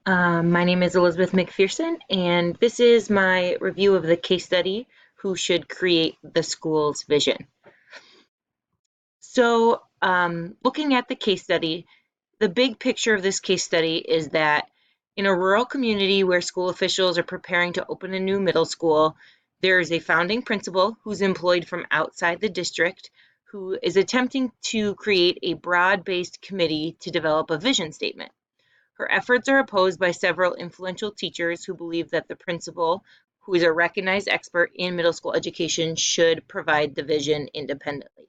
My name is Elizabeth McPherson, and this is my review of the case study, Who Should Create the School's Vision. So, looking at the case study, the big picture of this case study is that in a rural community where school officials are preparing to open a new middle school, there is a founding principal who's employed from outside the district who is attempting to create a broad-based committee to develop a vision statement. Her efforts are opposed by several influential teachers who believe that the principal, who is a recognized expert in middle school education, should provide the vision independently.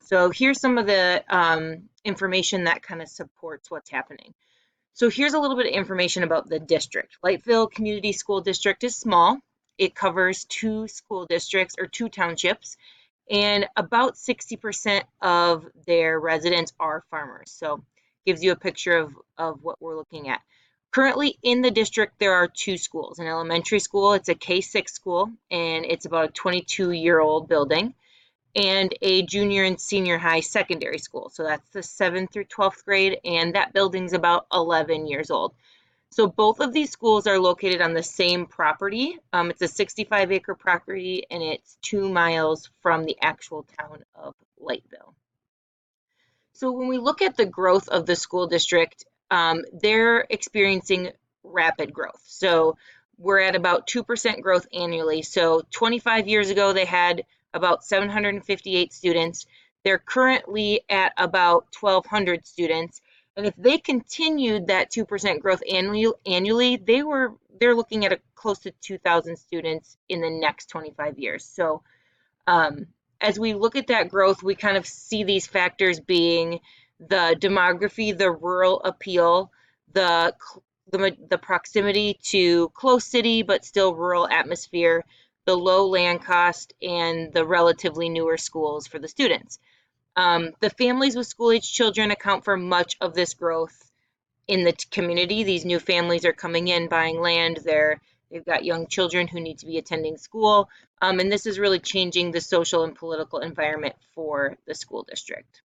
So here's some of the information that kind of supports what's happening. So here's a little bit of information about the district. Lightville Community School District is small. It covers two school districts or two townships, and about 60% of their residents are farmers. So gives you a picture of what we're looking at. Currently in the district, there are two schools. An elementary school, it's a K-6 school, and it's about a 22-year-old building, and a junior and senior high secondary school. So that's the 7th through 12th grade, and that building's about 11 years old. So both of these schools are located on the same property. It's a 65-acre property, and it's 2 miles from the actual town of Lightville. So when we look at the growth of the school district, they're experiencing rapid growth. So we're at about 2% growth annually. So 25 years ago, they had about 758 students. They're currently at about 1,200 students. And if they continued that 2% growth annually, they're looking at close to 2,000 students in the next 25 years. So as we look at that growth, we kind of see these factors being the demography, the rural appeal, the proximity to close city but still rural atmosphere, the low land cost, and the relatively newer schools for the students. The families with school-age children account for much of this growth in the community. These new families are coming in, buying land. They've got young children who need to be attending school, and this is really changing the social and political environment for the school district.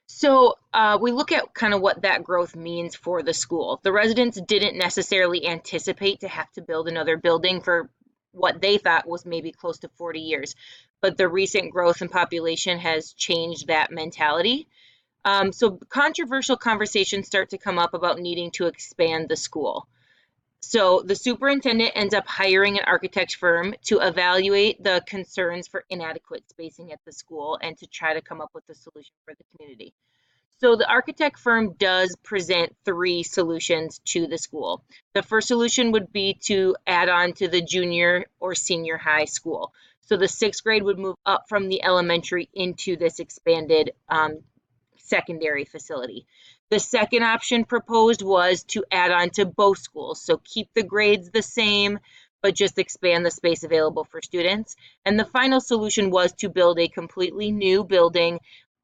So we look at kind of what that growth means for the school. The residents didn't necessarily anticipate to have to build another building for what they thought was maybe close to 40 years, but the recent growth in population has changed that mentality. So controversial conversations start to come up about needing to expand the school. So the superintendent ends up hiring an architect firm to evaluate the concerns for inadequate spacing at the school and to try to come up with a solution for the community. So the architect firm does present three solutions to the school. The first solution would be to add on to the junior or senior high school. So the sixth grade would move up from the elementary into this expanded secondary facility. The second option proposed was to add on to both schools. So keep the grades the same, but just expand the space available for students. And the final solution was to build a completely new building.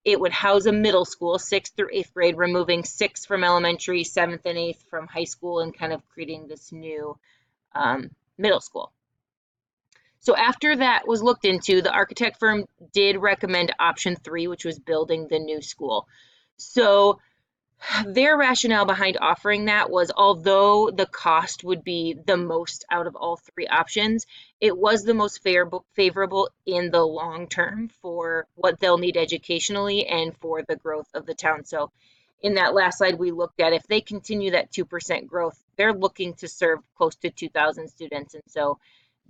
It would house a middle school, 6th through 8th grade, removing 6th from elementary, 7th and 8th from high school, and kind of creating this new middle school. So after that was looked into, the architect firm did recommend option 3, which was building the new school. So their rationale behind offering that was, although the cost would be the most out of all three options, it was the most favorable in the long term for what they'll need educationally and for the growth of the town. So in that last slide we looked at, if they continue that 2% growth, they're looking to serve close to 2,000 students. And so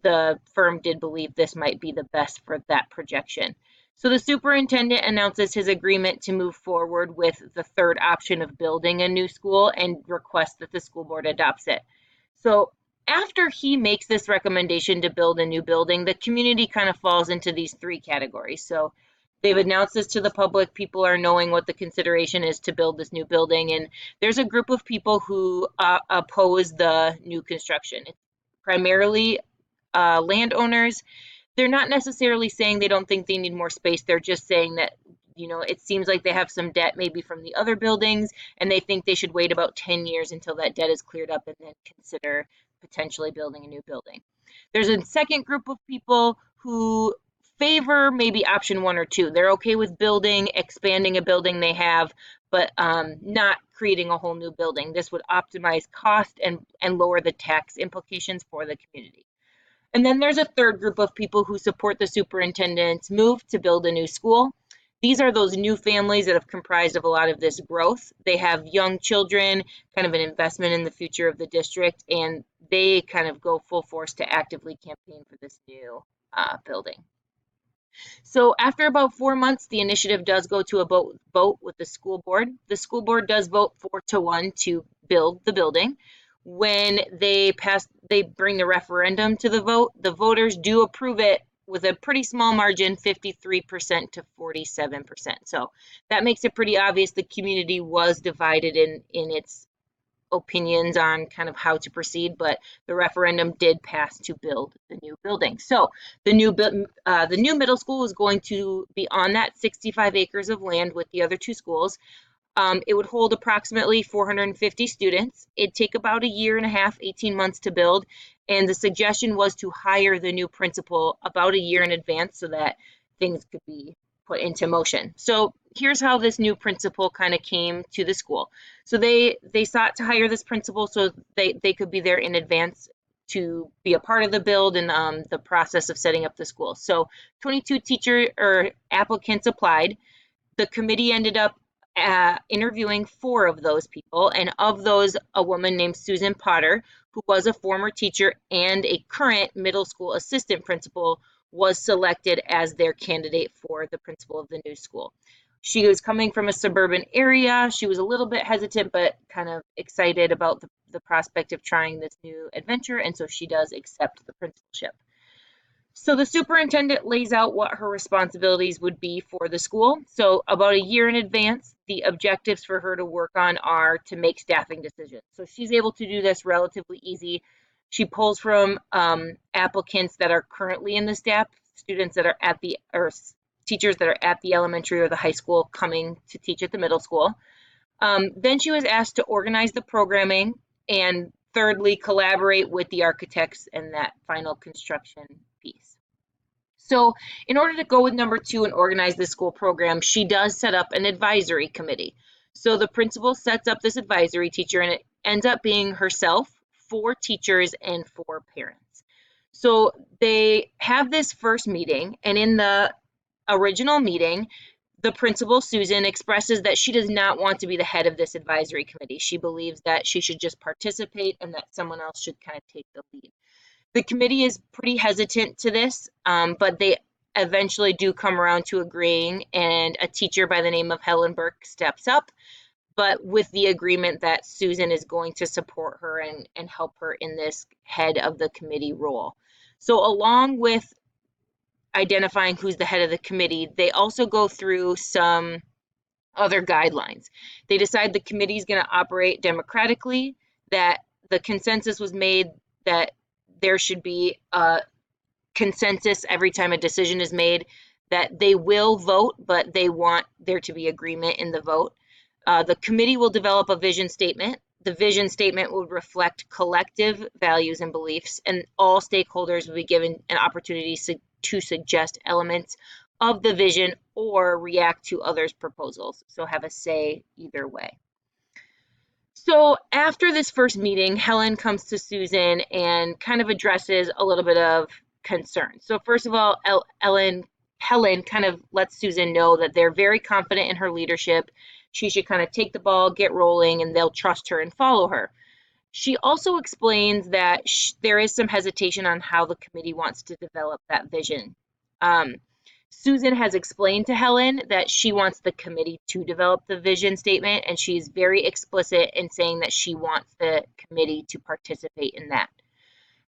the firm did believe this might be the best for that projection. So the superintendent announces his agreement to move forward with the third option of building a new school and requests that the school board adopts it. So after he makes this recommendation to build a new building, the community kind of falls into these three categories. So they've announced this to the public. People are knowing what the consideration is to build this new building. And there's a group of people who oppose the new construction. It's primarily landowners. They're not necessarily saying they don't think they need more space. They're just saying that, it seems like they have some debt maybe from the other buildings, and they think they should wait about 10 years until that debt is cleared up and then consider potentially building a new building. There's a second group of people who favor maybe option 1 or 2. They're okay with expanding a building they have, but not creating a whole new building. This would optimize cost and lower the tax implications for the community. And then there's a third group of people who support the superintendent's move to build a new school. These are those new families that have comprised of a lot of this growth. They have young children, kind of an investment in the future of the district, and they kind of go full force to actively campaign for this new building. So after about 4 months, the initiative does go to a vote with the school board. The school board does vote 4-1 to build the building. When they bring the referendum to the vote, the voters do approve it with a pretty small margin, 53% to 47%. So that makes it pretty obvious the community was divided in its opinions on kind of how to proceed, but the referendum did pass to build the new building. So the new middle school is going to be on that 65 acres of land with the other 2 schools. It would hold approximately 450 students. It'd take about a year and a half, 18 months to build. And the suggestion was to hire the new principal about a year in advance so that things could be put into motion. So here's how this new principal kind of came to the school. So they sought to hire this principal so they could be there in advance to be a part of the build and the process of setting up the school. So 22 applicants applied. The committee ended up interviewing 4 of those people, and of those, a woman named Susan Potter, who was a former teacher and a current middle school assistant principal, was selected as their candidate for the principal of the new school. She was coming from a suburban area. She was a little bit hesitant, but kind of excited about the prospect of trying this new adventure, and so she does accept the principalship. So the superintendent lays out what her responsibilities would be for the school. So about a year in advance, the objectives for her to work on are to make staffing decisions. So she's able to do this relatively easy. She pulls from applicants that are currently in the staff, students that are or teachers that are at the elementary or the high school coming to teach at the middle school. Then she was asked to organize the programming, and thirdly, collaborate with the architects in that final construction piece. So in order to go with number 2 and organize the school program, she does set up an advisory committee. So the principal sets up this advisory teacher, and it ends up being herself, 4 teachers, and 4 parents. So they have this first meeting, and in the original meeting, the principal, Susan, expresses that she does not want to be the head of this advisory committee. She believes that she should just participate and that someone else should kind of take the lead. The committee is pretty hesitant to this, but they eventually do come around to agreeing, and a teacher by the name of Helen Burke steps up, but with the agreement that Susan is going to support her and help her in this head of the committee role. So along with identifying who's the head of the committee, they also go through some other guidelines. They decide the committee is going to operate democratically, that the consensus was made that there should be a consensus every time a decision is made, that they will vote, but they want there to be agreement in the vote. The committee will develop a vision statement. The vision statement will reflect collective values and beliefs, and all stakeholders will be given an opportunity to suggest elements of the vision or react to others' proposals, so have a say either way. So after this first meeting, Helen comes to Susan and kind of addresses a little bit of concern. So first of all, Helen kind of lets Susan know that they're very confident in her leadership. She should kind of take the ball, get rolling, and they'll trust her and follow her. She also explains that there is some hesitation on how the committee wants to develop that vision. Susan has explained to Helen that she wants the committee to develop the vision statement, and she's very explicit in saying that she wants the committee to participate in that.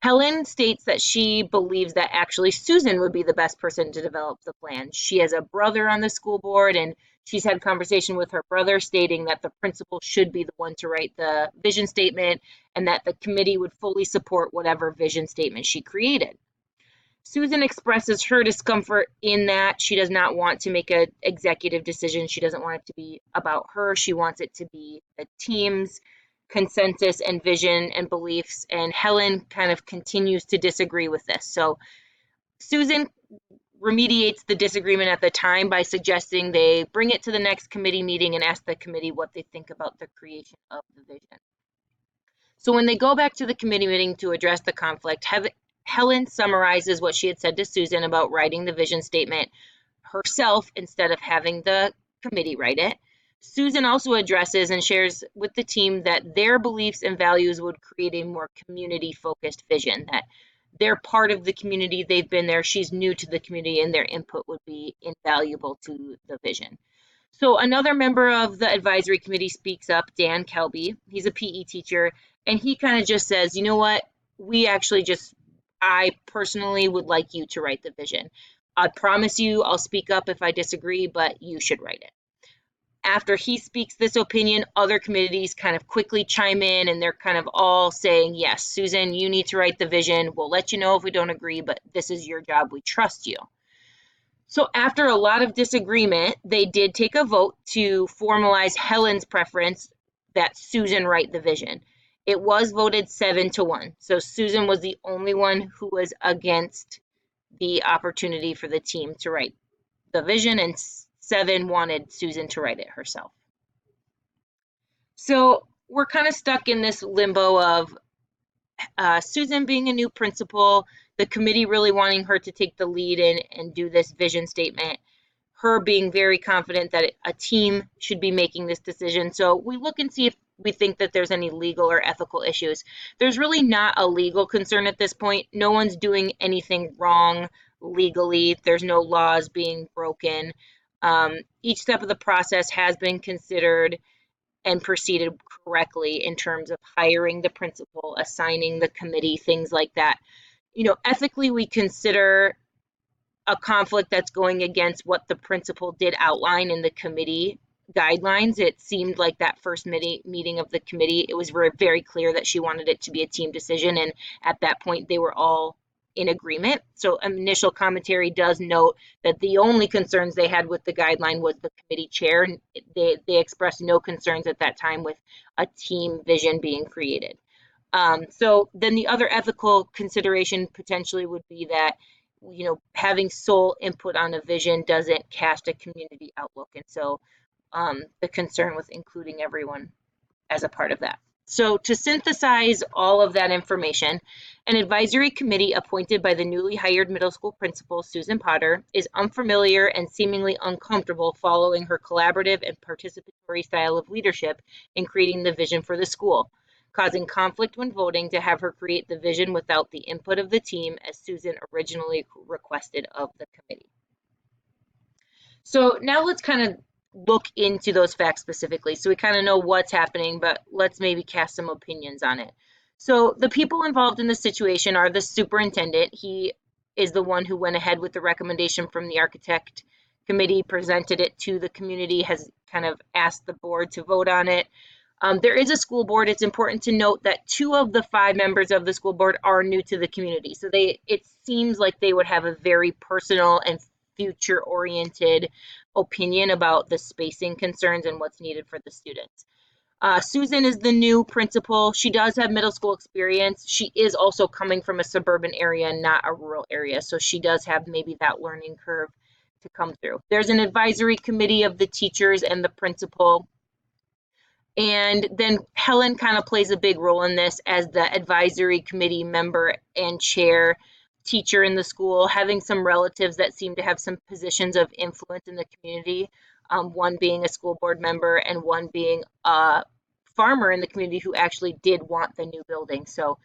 Helen states that she believes that actually Susan would be the best person to develop the plan. She has a brother on the school board, and she's had conversation with her brother stating that the principal should be the one to write the vision statement and that the committee would fully support whatever vision statement she created. Susan expresses her discomfort in that she does not want to make an executive decision. She doesn't want it to be about her. She wants it to be the team's consensus and vision and beliefs, and Helen kind of continues to disagree with this. So Susan remediates the disagreement at the time by suggesting they bring it to the next committee meeting and ask the committee what they think about the creation of the vision. So when they go back to the committee meeting to address the conflict, Helen summarizes what she had said to Susan about writing the vision statement herself instead of having the committee write it. Susan also addresses and shares with the team that their beliefs and values would create a more community-focused vision, that they're part of the community, they've been there, she's new to the community, and their input would be invaluable to the vision. So another member of the advisory committee speaks up, Dan Kelby. He's a PE teacher, and he kind of just says, you know what, I personally would like you to write the vision. I promise you I'll speak up if I disagree, but you should write it. After he speaks this opinion, other committees kind of quickly chime in, and they're kind of all saying, yes, Susan, you need to write the vision. We'll let you know if we don't agree, but this is your job. We trust you. So after a lot of disagreement, they did take a vote to formalize Helen's preference that Susan write the vision. It was voted 7-1. So Susan was the only one who was against the opportunity for the team to write the vision, and 7 wanted Susan to write it herself. So we're kind of stuck in this limbo of Susan being a new principal, the committee really wanting her to take the lead and do this vision statement, her being very confident that a team should be making this decision. So we look and see if we think that there's any legal or ethical issues. There's really not a legal concern at this point. No one's doing anything wrong legally. There's no laws being broken. Each step of the process has been considered and proceeded correctly in terms of hiring the principal, assigning the committee, things like that. You know, ethically, we consider a conflict that's going against what the principal did outline in the committee guidelines. It seemed like that first meeting of the committee, it was very clear that she wanted it to be a team decision, and at that point they were all in agreement. So initial commentary does note that the only concerns they had with the guideline was the committee chair, and they expressed no concerns at that time with a team vision being created. So then the other ethical consideration potentially would be that, you know, having sole input on a vision doesn't cast a community outlook, and so the concern with including everyone as a part of that. So to synthesize all of that information, an advisory committee appointed by the newly hired middle school principal, Susan Potter, is unfamiliar and seemingly uncomfortable following her collaborative and participatory style of leadership in creating the vision for the school, causing conflict when voting to have her create the vision without the input of the team as Susan originally requested of the committee. So now let's kind of look into those facts specifically. So we kind of know what's happening, but let's maybe cast some opinions on it. So the people involved in the situation are the superintendent. He is the one who went ahead with the recommendation from the architect committee, presented it to the community, has kind of asked the board to vote on it. There is a school board. It's important to note that 2 of the 5 members of the school board are new to the community. So it seems like they would have a very personal and future-oriented opinion about the spacing concerns and what's needed for the students. Susan is the new principal. She does have middle school experience. She is also coming from a suburban area, not a rural area, so she does have maybe that learning curve to come through. There's an advisory committee of the teachers and the principal. And then Helen kind of plays a big role in this as the advisory committee member and chair teacher in the school, having some relatives that seem to have some positions of influence in the community, one being a school board member and one being a farmer in the community who actually did want the new building. So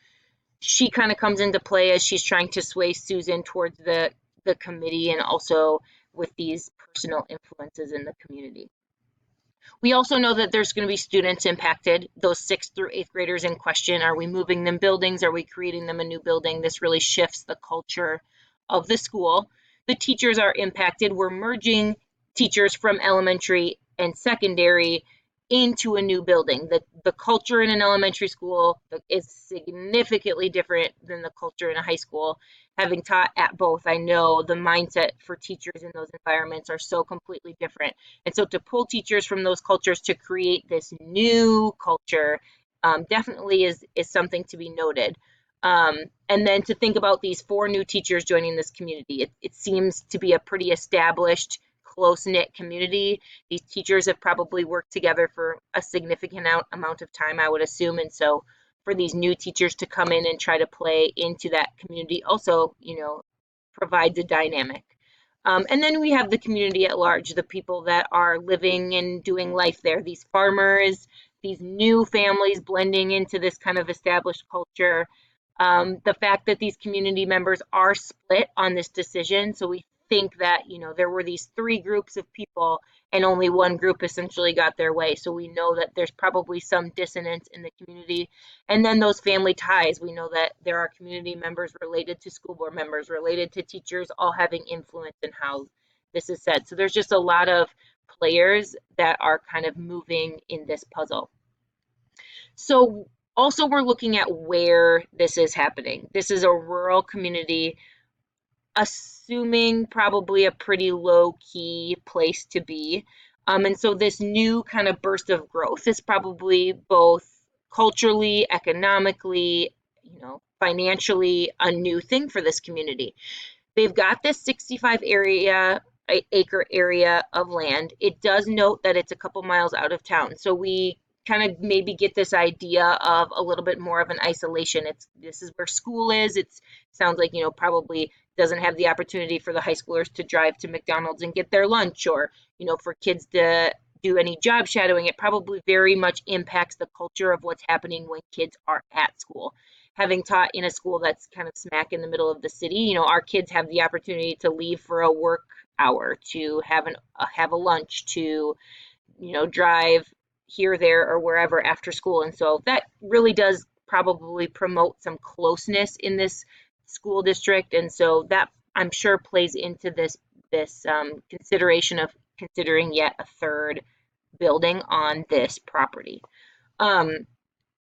she kind of comes into play as she's trying to sway Susan towards the committee and also with these personal influences in the community. We also know that there's going to be students impacted, those 6th through 8th graders in question. Are we moving them buildings? Are we creating them a new building? This really shifts the culture of the school. The teachers are impacted. We're merging teachers from elementary and secondary into a new building. The culture in an elementary school is significantly different than the culture in a high school. Having taught at both, I know the mindset for teachers in those environments are so completely different. And so to pull teachers from those cultures to create this new culture definitely is something to be noted. And then to think about these 4 new teachers joining this community, it seems to be a pretty established, close-knit community. These teachers have probably worked together for a significant amount of time, I would assume. And so for these new teachers to come in and try to play into that community also, provides a dynamic. And then we have the community at large, the people that are living and doing life there, these farmers, these new families blending into this kind of established culture. The fact that these community members are split on this decision. So we think that, there were these 3 groups of people and only one group essentially got their way. So we know that there's probably some dissonance in the community. And then those family ties. We know that there are community members related to school board members, related to teachers, all having influence in how this is said. So there's just a lot of players that are kind of moving in this puzzle. So also we're looking at where this is happening. This is a rural community, assuming probably a pretty low key place to be. And so this new kind of burst of growth is probably both culturally, economically, financially a new thing for this community. They've got this 65-acre area of land. It does note that it's a couple miles out of town. So we kind of maybe get this idea of a little bit more of an isolation. This is where school is. It sounds like, probably doesn't have the opportunity for the high schoolers to drive to McDonald's and get their lunch, or, for kids to do any job shadowing. It probably very much impacts the culture of what's happening when kids are at school. Having taught in a school that's kind of smack in the middle of the city, our kids have the opportunity to leave for a work hour, to have a lunch, to, drive here, there, or wherever after school. And so that really does probably promote some closeness in this school district. And so that, I'm sure, plays into this consideration of considering yet a 3rd building on this property.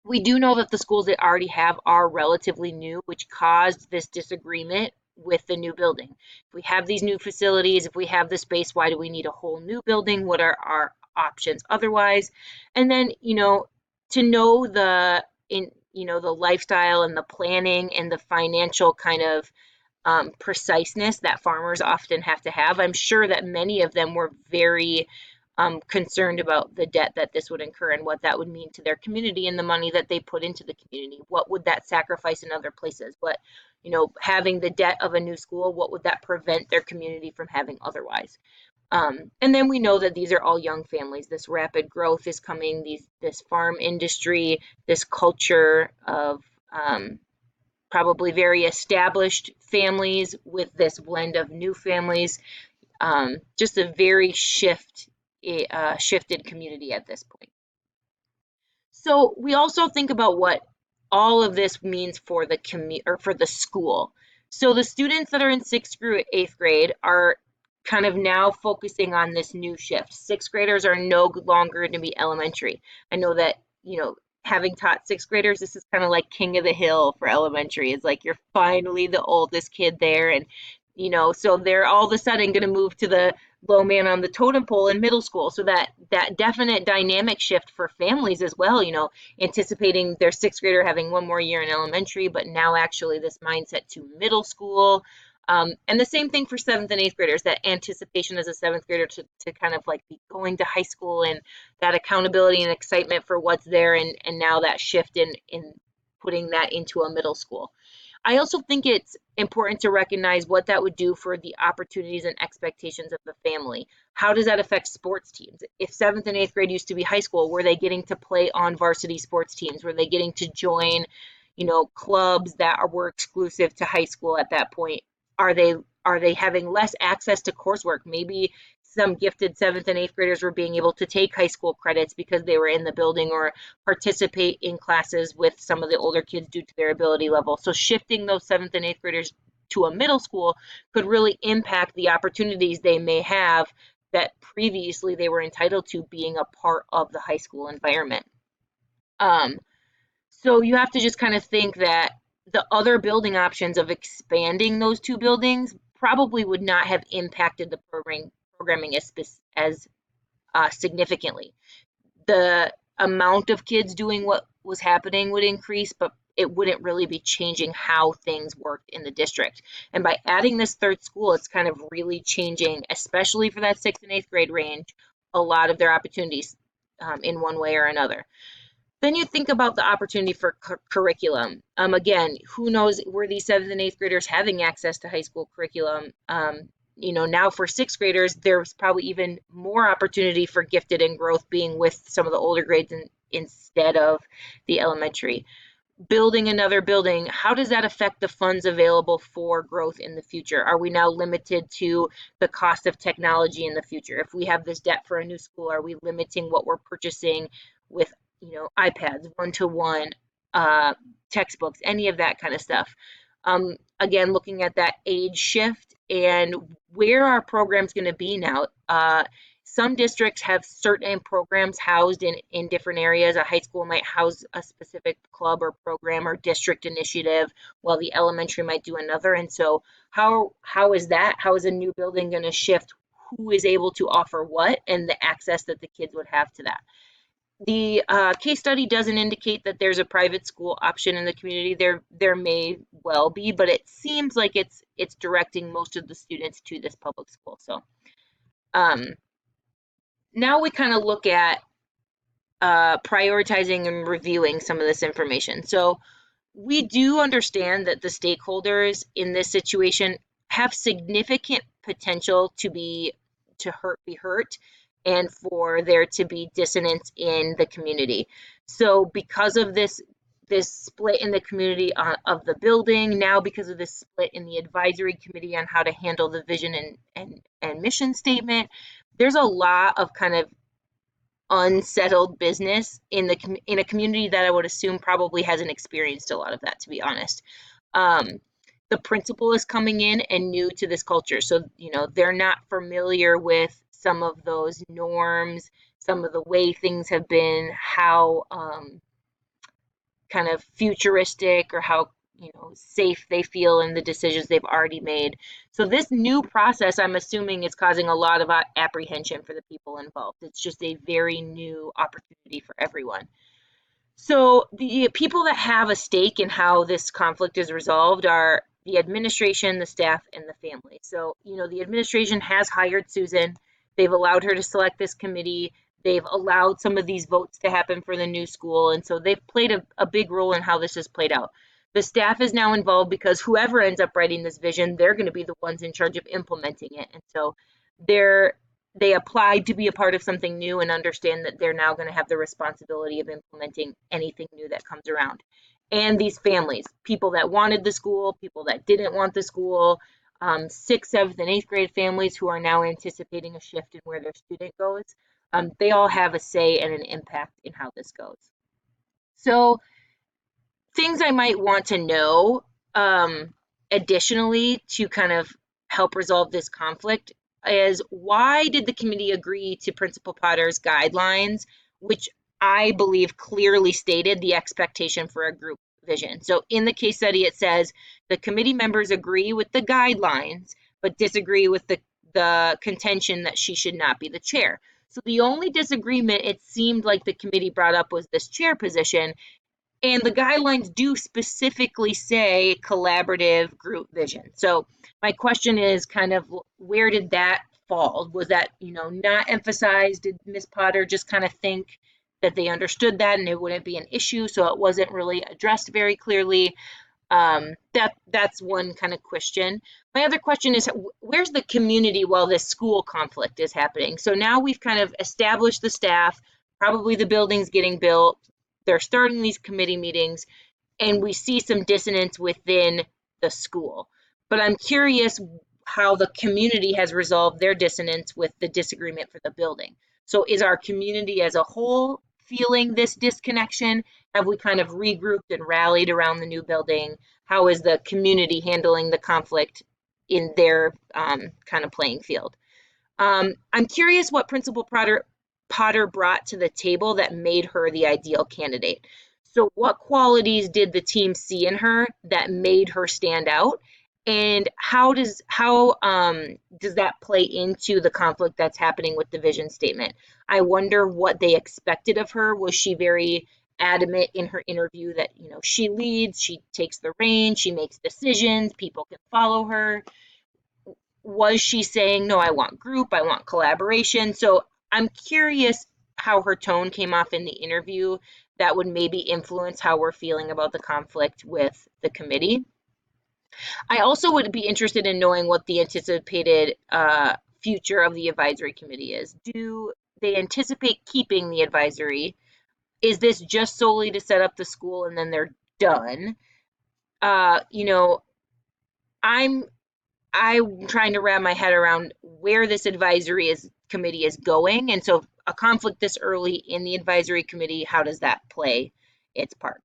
We do know that the schools that already have are relatively new, which caused this disagreement with the new building. If we have these new facilities, if we have the space, why do we need a whole new building? What are our options otherwise? And then, to know the lifestyle and the planning and the financial kind of preciseness that farmers often have to have. I'm sure that many of them were very concerned about the debt that this would incur and what that would mean to their community and the money that they put into the community. What would that sacrifice in other places? What, having the debt of a new school, what would that prevent their community from having otherwise? And then we know that these are all young families. This rapid growth is coming, this farm industry, this culture of probably very established families with this blend of new families. Just a very shifted community at this point. So we also think about what all of this means for the for the school. So the students that are in 6th through 8th grade are kind of now focusing on this new shift. 6th graders are no longer going to be elementary. I know that, having taught 6th graders, this is kind of like king of the hill for elementary. It's like you're finally the oldest kid there, and so they're all of a sudden going to move to the low man on the totem pole in middle school. So that definite dynamic shift for families as well, anticipating their 6th grader having one more year in elementary, but now actually this mindset to middle school. And the same thing for 7th and 8th graders, that anticipation as a 7th grader to kind of like be going to high school, and that accountability and excitement for what's there, and now that shift in putting that into a middle school. I also think it's important to recognize what that would do for the opportunities and expectations of the family. How does that affect sports teams? If 7th and 8th grade used to be high school, were they getting to play on varsity sports teams? Were they getting to join, clubs that were exclusive to high school at that point? Are they having less access to coursework? Maybe some gifted 7th and 8th graders were being able to take high school credits because they were in the building, or participate in classes with some of the older kids due to their ability level. So shifting those 7th and 8th graders to a middle school could really impact the opportunities they may have that previously they were entitled to, being a part of the high school environment. So you have to just kind of think that the other building options of expanding those 2 buildings probably would not have impacted the programming as significantly. The amount of kids doing what was happening would increase, but it wouldn't really be changing how things worked in the district. And by adding this third school, it's kind of really changing, especially for that 6th and 8th grade range, a lot of their opportunities in one way or another. Then you think about the opportunity for curriculum. Again, who knows, were these 7th and 8th graders having access to high school curriculum? Now for 6th graders, there's probably even more opportunity for gifted and growth being with some of the older grades instead of the elementary. Building another building, how does that affect the funds available for growth in the future? Are we now limited to the cost of technology in the future? If we have this debt for a new school, are we limiting what we're purchasing with, iPads, one-to-one, textbooks, any of that kind of stuff? Again, looking at that age shift and where our program's going to be now. Some districts have certain programs housed in different areas. A high school might house a specific club or program or district initiative, while the elementary might do another. And so how is that? How is a new building going to shift who is able to offer what and the access that the kids would have to that? The case study doesn't indicate that there's a private school option in the community. There may well be, but it seems like it's directing most of the students to this public school. So now we kind of look at prioritizing and reviewing some of this information. So we do understand that the stakeholders in this situation have significant potential to be hurt and for there to be dissonance in the community. So because of this split in the community of the building, now because of this split in the advisory committee on how to handle the vision and mission statement, there's a lot of kind of unsettled business in a community that I would assume probably hasn't experienced a lot of that, to be honest. The principal is coming in and new to this culture, so they're not familiar with some of those norms, some of the way things have been, how kind of futuristic or how safe they feel in the decisions they've already made. So this new process, I'm assuming, is causing a lot of apprehension for the people involved. It's just a very new opportunity for everyone. So the people that have a stake in how this conflict is resolved are the administration, the staff, and the family. So, the administration has hired Susan. They've allowed her to select this committee. They've allowed some of these votes to happen for the new school. And so they've played a big role in how this has played out. The staff is now involved because whoever ends up writing this vision, they're going to be the ones in charge of implementing it. And so they applied to be a part of something new and understand that they're now going to have the responsibility of implementing anything new that comes around. And these families, people that wanted the school, people that didn't want the school, 6th, 7th, and 8th grade families who are now anticipating a shift in where their student goes, they all have a say and an impact in how this goes. So things I might want to know additionally to kind of help resolve this conflict is, why did the committee agree to Principal Potter's guidelines, which I believe clearly stated the expectation for a group vision? So in the case study, it says the committee members agree with the guidelines, but disagree with the contention that she should not be the chair. So the only disagreement it seemed like the committee brought up was this chair position. And the guidelines do specifically say collaborative group vision. So my question is kind of, where did that fall? Was that, not emphasized? Did Ms. Potter just kind of think that they understood that and it wouldn't be an issue, so it wasn't really addressed very clearly? That's one kind of question. My other question is, where's the community while this school conflict is happening? So now we've kind of established the staff, probably the building's getting built, they're starting these committee meetings, and we see some dissonance within the school. But I'm curious how the community has resolved their dissonance with the disagreement for the building. So is our community as a whole feeling this disconnection? Have we kind of regrouped and rallied around the new building? How is the community handling the conflict in their kind of playing field? I'm curious what Principal Potter brought to the table that made her the ideal candidate. So what qualities did the team see in her that made her stand out? And how does that play into the conflict that's happening with the vision statement? I wonder what they expected of her. Was she very adamant in her interview that, she leads, she takes the reins, she makes decisions, people can follow her. Was she saying, no, I want group, I want collaboration? So I'm curious how her tone came off in the interview that would maybe influence how we're feeling about the conflict with the committee. I also would be interested in knowing what the anticipated future of the advisory committee is. Do they anticipate keeping the advisory? Is this just solely to set up the school and then they're done? You know, I'm trying to wrap my head around where this advisory committee is going. And so a conflict this early in the advisory committee, how does that play its part?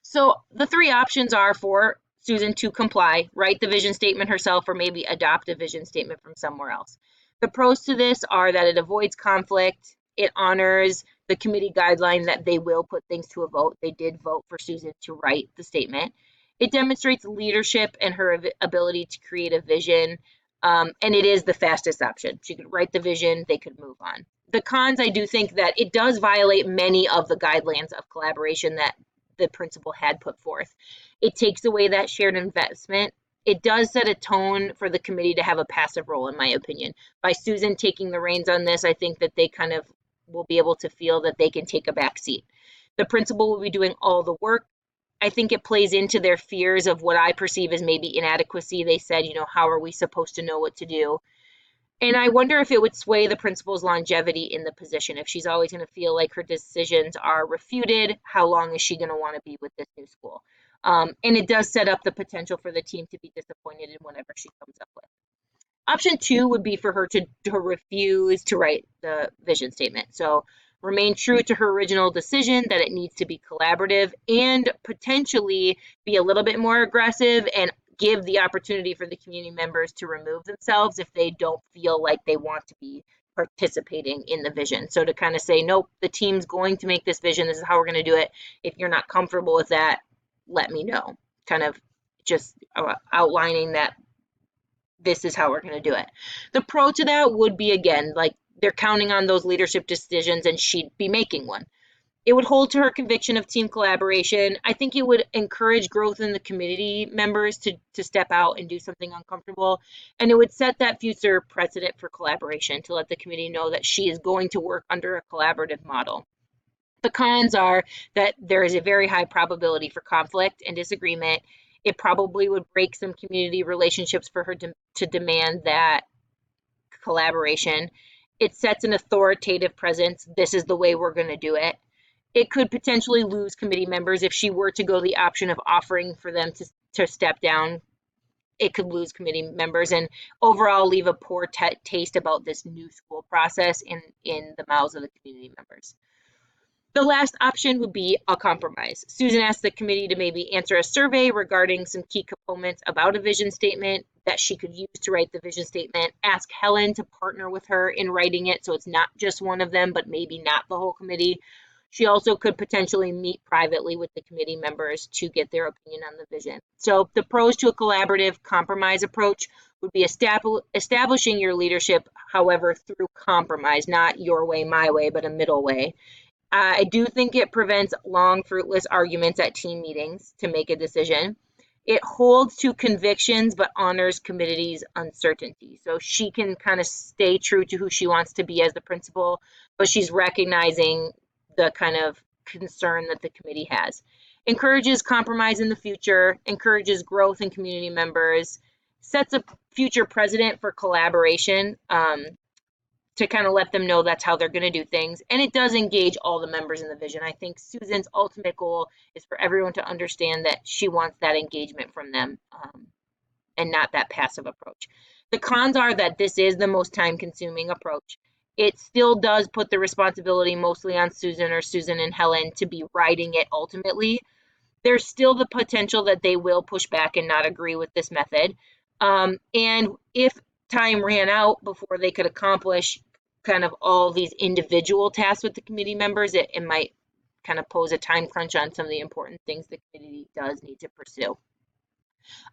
So the three options are for Susan to comply, write the vision statement herself, or maybe adopt a vision statement from somewhere else. The pros to this are that it avoids conflict, it honors the committee guideline that they will put things to a vote. They did vote for Susan to write the statement. It demonstrates leadership and her ability to create a vision, and it is the fastest option. She could write the vision, they could move on. The cons, I do think that it does violate many of the guidelines of collaboration that the principal had put forth. It takes away that shared investment. It does set a tone for the committee to have a passive role, in my opinion. By Susan taking the reins on this, I think that they kind of will be able to feel that they can take a back seat. The principal will be doing all the work. I think it plays into their fears of what I perceive as maybe inadequacy. They said, how are we supposed to know what to do? And I wonder if it would sway the principal's longevity in the position. If she's always going to feel like her decisions are refuted, how long is she going to want to be with this new school? And it does set up the potential for the team to be disappointed in whatever she comes up with. Option 2 would be for her to refuse to write the vision statement. So remain true to her original decision that it needs to be collaborative and potentially be a little bit more aggressive and give the opportunity for the community members to remove themselves if they don't feel like they want to be participating in the vision. So to kind of say, nope, the team's going to make this vision. This is how we're going to do it. If you're not comfortable with that, let me know. Kind of just outlining that this is how we're going to do it. The pro to that would be, again, like they're counting on those leadership decisions and she'd be making one. It would hold to her conviction of team collaboration. I think it would encourage growth in the community members to step out and do something uncomfortable. And it would set that future precedent for collaboration to let the committee know that she is going to work under a collaborative model. The cons are that there is a very high probability for conflict and disagreement. It probably would break some community relationships for her to demand that collaboration. It sets an authoritative presence. This is the way we're going to do it. It could potentially lose committee members if she were to go the option of offering for them to step down. It could lose committee members and overall leave a poor taste about this new school process in the mouths of the community members. The last option would be a compromise. Susan asked the committee to maybe answer a survey regarding some key components about a vision statement that she could use to write the vision statement. Ask Helen to partner with her in writing it so it's not just one of them, but maybe not the whole committee. She also could potentially meet privately with the committee members to get their opinion on the vision. So the pros to a collaborative compromise approach would be establishing your leadership, however, through compromise, not your way, my way, but a middle way. I do think it prevents long, fruitless arguments at team meetings to make a decision. It holds to convictions but honors committee's uncertainty. So she can kind of stay true to who she wants to be as the principal, but she's recognizing the kind of concern that the committee has. Encourages compromise in the future, encourages growth in community members, sets a future precedent for collaboration, to kind of let them know that's how they're going to do things. And it does engage all the members in the vision. I think Susan's ultimate goal is for everyone to understand that she wants that engagement from them, and not that passive approach. The cons are that this is the most time-consuming approach. It still does put the responsibility mostly on Susan or Susan and Helen to be writing it ultimately. There's still the potential that they will push back and not agree with this method. And if time ran out before they could accomplish kind of all these individual tasks with the committee members, it might kind of pose a time crunch on some of the important things the committee does need to pursue.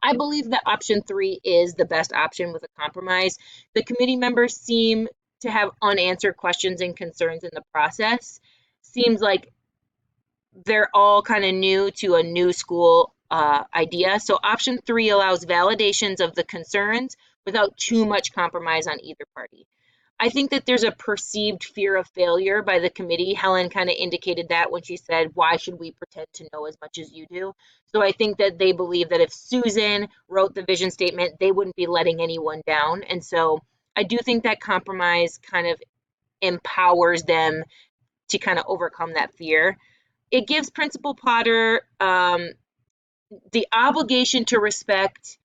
I believe that option 3 is the best option with a compromise. The committee members seem to have unanswered questions and concerns in the process. Seems like they're all kind of new to a new school idea. So option 3 allows validations of the concerns without too much compromise on either party. I think that there's a perceived fear of failure by the committee. Helen kind of indicated that when she said, why should we pretend to know as much as you do? So I think that they believe that if Susan wrote the vision statement, they wouldn't be letting anyone down. And so I do think that compromise kind of empowers them to kind of overcome that fear. It gives Principal Potter the obligation to respect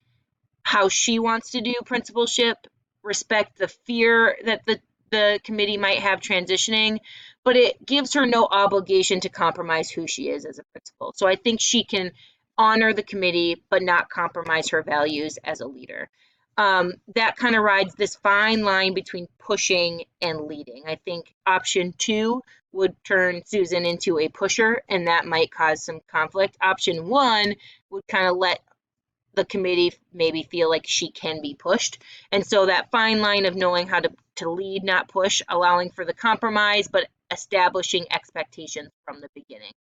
how she wants to do principalship, respect the fear that the committee might have transitioning, but it gives her no obligation to compromise who she is as a principal. So I think she can honor the committee, but not compromise her values as a leader. That kind of rides this fine line between pushing and leading. I think option 2 would turn Susan into a pusher, and that might cause some conflict. Option 1 would kind of let the committee maybe feel like she can be pushed. And so that fine line of knowing how to lead, not push, allowing for the compromise, but establishing expectations from the beginning.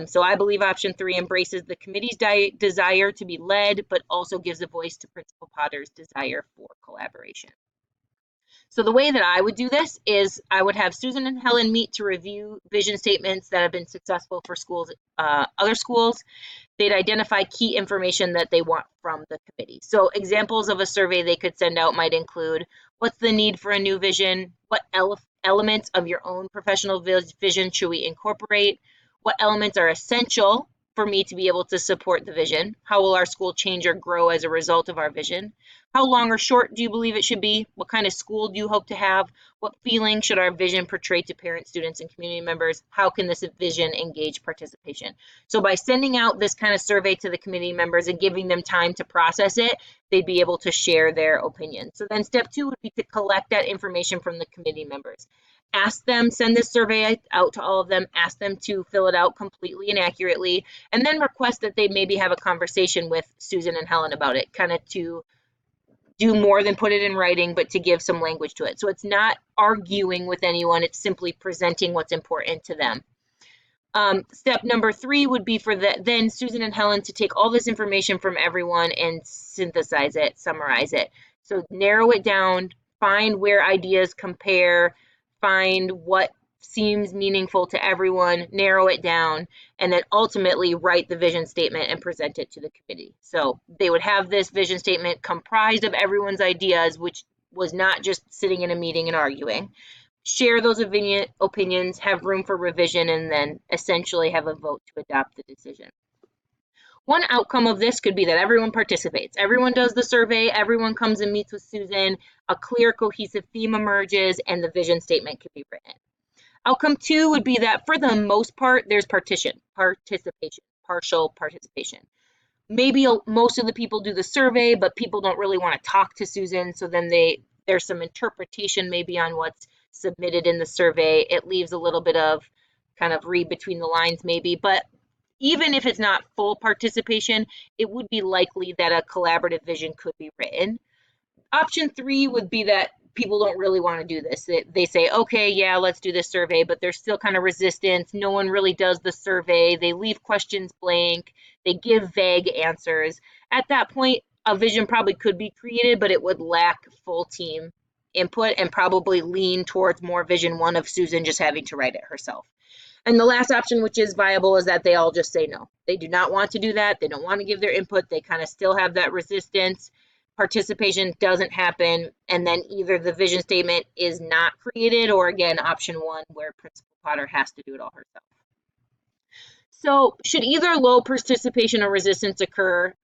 So I believe option 3 embraces the committee's desire to be led, but also gives a voice to Principal Potter's desire for collaboration. So the way that I would do this is I would have Susan and Helen meet to review vision statements that have been successful for schools, other schools. They'd identify key information that they want from the committee. So examples of a survey they could send out might include, what's the need for a new vision? What elements of your own professional vision should we incorporate? What elements are essential for me to be able to support the vision? How will our school change or grow as a result of our vision? How long or short do you believe it should be? What kind of school do you hope to have? What feeling should our vision portray to parents, students, and community members? How can this vision engage participation? So by sending out this kind of survey to the committee members and giving them time to process it, they'd be able to share their opinions. So then step 2 would be to collect that information from the committee members. Ask them, send this survey out to all of them, ask them to fill it out completely and accurately, and then request that they maybe have a conversation with Susan and Helen about it, kind of to do more than put it in writing, but to give some language to it. So it's not arguing with anyone, it's simply presenting what's important to them. Step number 3 would be for then Susan and Helen to take all this information from everyone and synthesize it, summarize it. So narrow it down, find where ideas compare, find what seems meaningful to everyone, narrow it down, and then ultimately write the vision statement and present it to the committee. So they would have this vision statement comprised of everyone's ideas, which was not just sitting in a meeting and arguing. Share those opinions, have room for revision, and then essentially have a vote to adopt the decision. One outcome of this could be that everyone participates. Everyone does the survey, everyone comes and meets with Susan, a clear, cohesive theme emerges, and the vision statement can be written. Outcome 2 would be that for the most part, there's participation, partial participation. Maybe most of the people do the survey, but people don't really want to talk to Susan, so then there's some interpretation maybe on what's submitted in the survey. It leaves a little bit of kind of read between the lines maybe, but even if it's not full participation, it would be likely that a collaborative vision could be written. Option 3 would be that people don't really want to do this. They say, okay, yeah, let's do this survey, but there's still kind of resistance. No one really does the survey. They leave questions blank. They give vague answers. At that point, a vision probably could be created, but it would lack full team input and probably lean towards more vision 1 of Susan just having to write it herself. And the last option, which is viable, is that they all just say no. They do not want to do that. They don't want to give their input. They kind of still have that resistance. Participation doesn't happen, and then either the vision statement is not created, or again, option 1, where Principal Potter has to do it all herself. So should either low participation or resistance occur,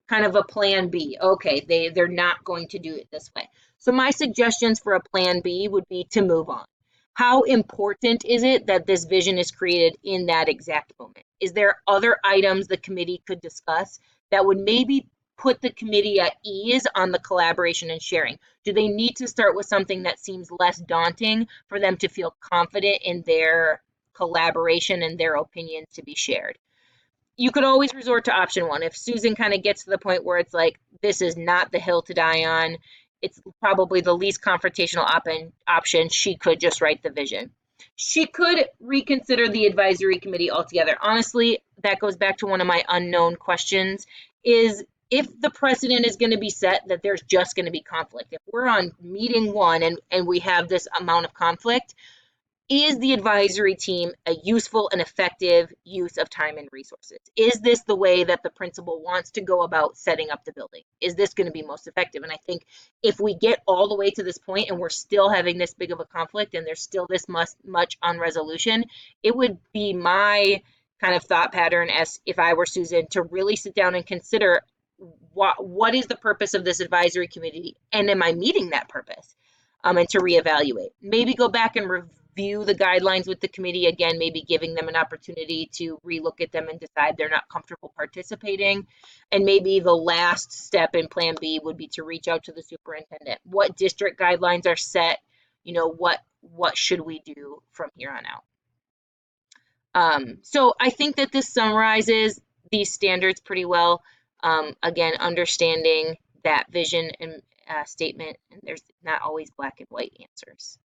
kind of a plan B. Okay, they're not going to do it this way. So my suggestions for a plan B would be to move on. How important is it that this vision is created in that exact moment? Is there other items the committee could discuss that would maybe put the committee at ease on the collaboration and sharing? Do they need to start with something that seems less daunting for them to feel confident in their collaboration and their opinions to be shared? You could always resort to option 1. If Susan kind of gets to the point where it's like, this is not the hill to die on, it's probably the least confrontational option, she could just write the vision. She could reconsider the advisory committee altogether. Honestly, that goes back to one of my unknown questions, is if the precedent is going to be set that there's just going to be conflict. If we're on meeting one and we have this amount of conflict, is the advisory team a useful and effective use of time and resources? Is this the way that the principal wants to go about setting up the building? Is this going to be most effective? And I think if we get all the way to this point and we're still having this big of a conflict and there's still this much on resolution, it would be my kind of thought pattern as if I were Susan to really sit down and consider what is the purpose of this advisory committee, and am I meeting that purpose? And to reevaluate. Maybe go back and review the guidelines with the committee again, maybe giving them an opportunity to relook at them and decide they're not comfortable participating. And maybe the last step in Plan B would be to reach out to the superintendent. What district guidelines are set? You know, what should we do from here on out? So I think that this summarizes these standards pretty well. Again, understanding that vision and statement, and there's not always black and white answers.